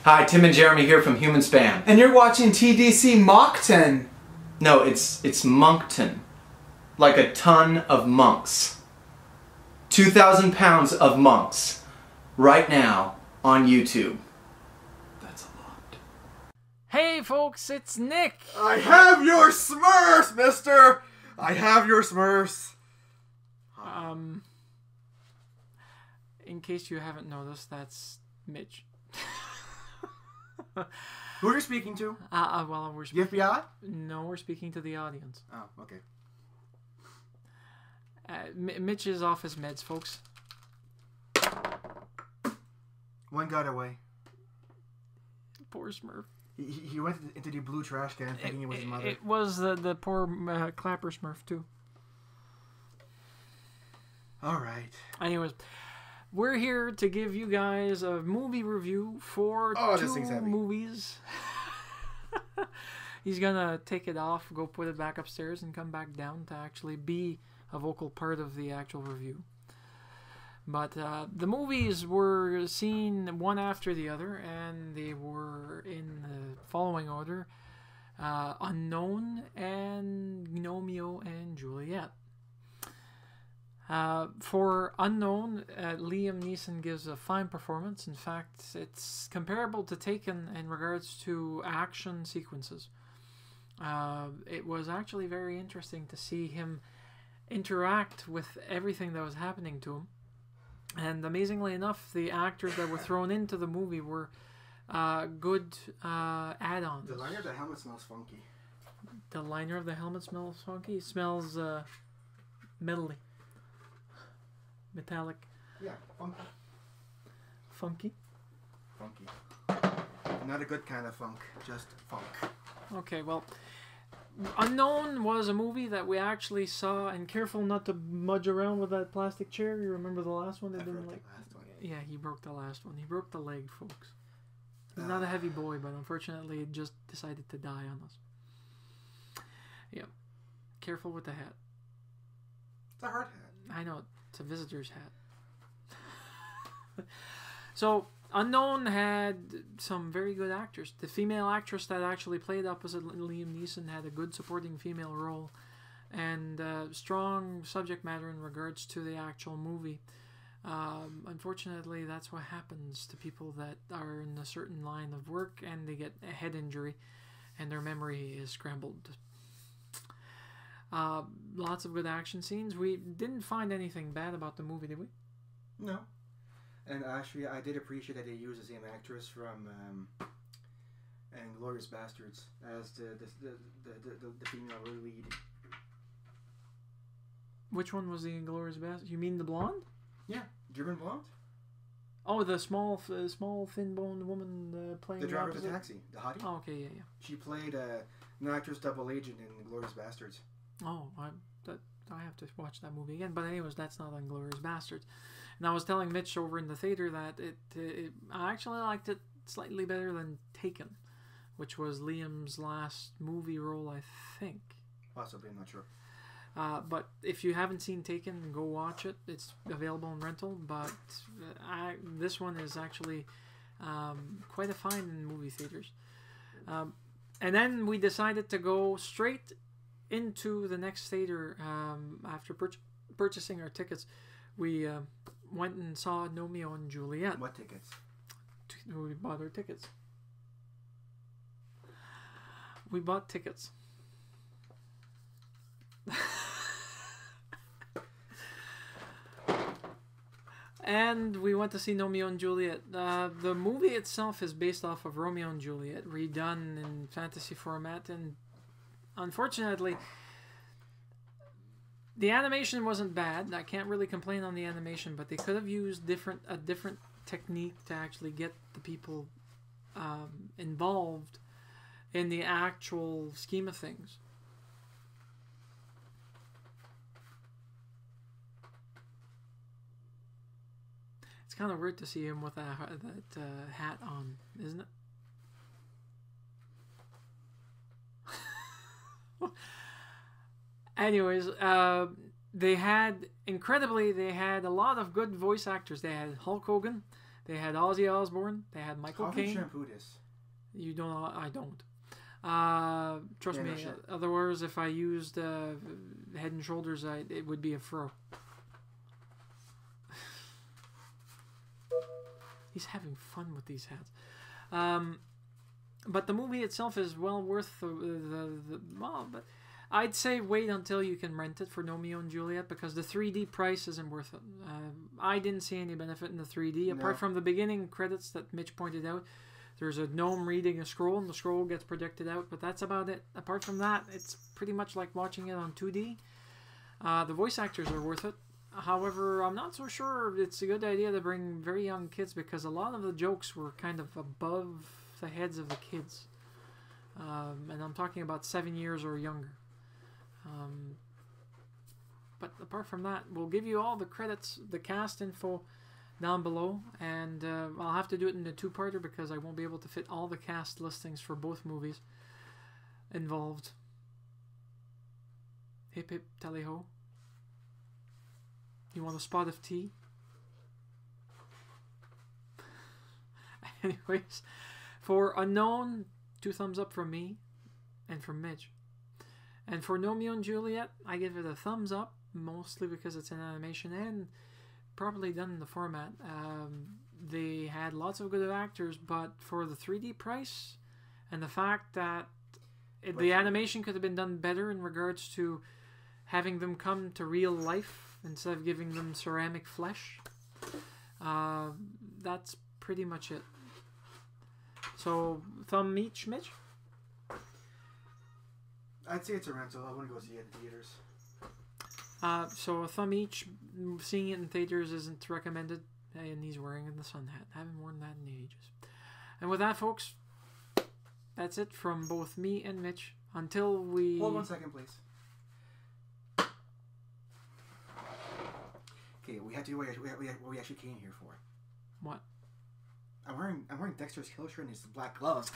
Hi, Tim and Jeremy here from Human Spam. And you're watching TDC Moncton. No, it's Moncton. Like a ton of monks. 2,000 pounds of monks. Right now on YouTube. That's a lot. Hey folks, it's Nick! I have your Smurfs, mister! I have your Smurfs. In case you haven't noticed, that's Mitch. Who are you speaking to? Well, we're The FBI? No, we're speaking to the audience. Oh, okay. Mitch is off his meds, folks. One got away. Poor Smurf. He went into the blue trash can thinking it was his mother. It was the poor Clapper Smurf, too. Alright. Anyways, we're here to give you guys a movie review for two movies. He's gonna take it off, go put it back upstairs, and come back down to actually be a vocal part of the actual review. But the movies were seen one after the other, and they were in the following order: Unknown and Romeo and Juliette. For Unknown, Liam Neeson gives a fine performance. In fact, it's comparable to Taken in regards to action sequences. It was actually very interesting to see him interact with everything that was happening to him. And amazingly enough, the actors that were thrown into the movie were good add-ons. The liner of the helmet smells funky. The liner of the helmet smells funky? It smells metally. Metallic. Yeah, funky. Funky? Funky. Not a good kind of funk, just funk. Okay, well, Unknown was a movie that we actually saw, and careful not to mudge around with that plastic chair. You remember the last one? I broke the last one. Yeah, he broke the last one. He broke the leg, folks. He's not a heavy boy, but unfortunately it just decided to die on us. Yeah. Careful with the hat. It's a hard hat. I know. It's a visitor's hat. So, Unknown had some very good actors. The female actress that actually played opposite Liam Neeson had a good supporting female role and strong subject matter in regards to the actual movie. Unfortunately, that's what happens to people that are in a certain line of work and they get a head injury and their memory is scrambled. Lots of good action scenes. We didn't find anything bad about the movie, did we? No. And actually, I did appreciate that they used the same actress from Inglourious Bastards as the female lead. Which one was the Inglourious Bastards? You mean the blonde? Yeah, German blonde. Oh, the small, thin-boned woman playing the driver of the taxi, the hottie. Oh, okay, yeah. She played an actress double agent in Inglourious Bastards. Oh, I have to watch that movie again. But anyways, that's not Inglourious Bastards. And I was telling Mitch over in the theater that I actually liked it slightly better than Taken, which was Liam's last movie role, I think. Possibly, I'm not sure. But if you haven't seen Taken, go watch it. It's available in rental. But this one is actually quite a find in movie theaters. And then we decided to go straight into the next theater after purchasing our tickets. We went and saw Romeo and Juliette. What tickets? We bought our tickets. We bought tickets. And we went to see Romeo and Juliette. The movie itself is based off of Romeo and Juliette, redone in fantasy format, and unfortunately, the animation wasn't bad. I can't really complain on the animation, but they could have used a different technique to actually get the people involved in the actual scheme of things. It's kind of weird to see him with that hat on, isn't it? Anyways, they had a lot of good voice actors. They had Hulk Hogan, They had Ozzy Osbourne. They had Michael How do you Caine. shampoo this? You don't. I don't. Trust Yeah, no me. shit. Otherwise, if I used Head and Shoulders, it would be a fro. He's having fun with these hats. But the movie itself is well worth the well, but I'd say wait until you can rent it for Romeo and Juliet, because the 3D price isn't worth it. I didn't see any benefit in the 3D, apart from the beginning credits that Mitch pointed out. There's a gnome reading a scroll, and the scroll gets projected out, but that's about it. Apart from that, it's pretty much like watching it on 2D. The voice actors are worth it. However, I'm not so sure it's a good idea to bring very young kids, because a lot of the jokes were kind of above the heads of the kids. And I'm talking about 7 years or younger. But apart from that, we'll give you all the credits, the cast info down below, and I'll have to do it in a two-parter because I won't be able to fit all the cast listings for both movies involved. Hip hip tally-ho. You want a spot of tea? Anyways, for Unknown, 2 thumbs up from me and from Mitch. And for Romeo and Juliet, I give it a thumbs up, mostly because it's an animation and properly done in the format. They had lots of good actors, but for the 3D price and the fact that the animation could have been done better in regards to having them come to real life instead of giving them ceramic flesh, that's pretty much it. So, thumb each, Mitch? I'd say it's a rental. I wouldn't go see it in theaters. So a thumb each. Seeing it in theaters isn't recommended. And he's wearing the sun hat. I haven't worn that in ages. And with that, folks, that's it from both me and Mitch. Until we... Hold 1 second, please. Okay, we have to do what we actually came here for. What? I'm wearing Dexter's kill shirt and his black gloves.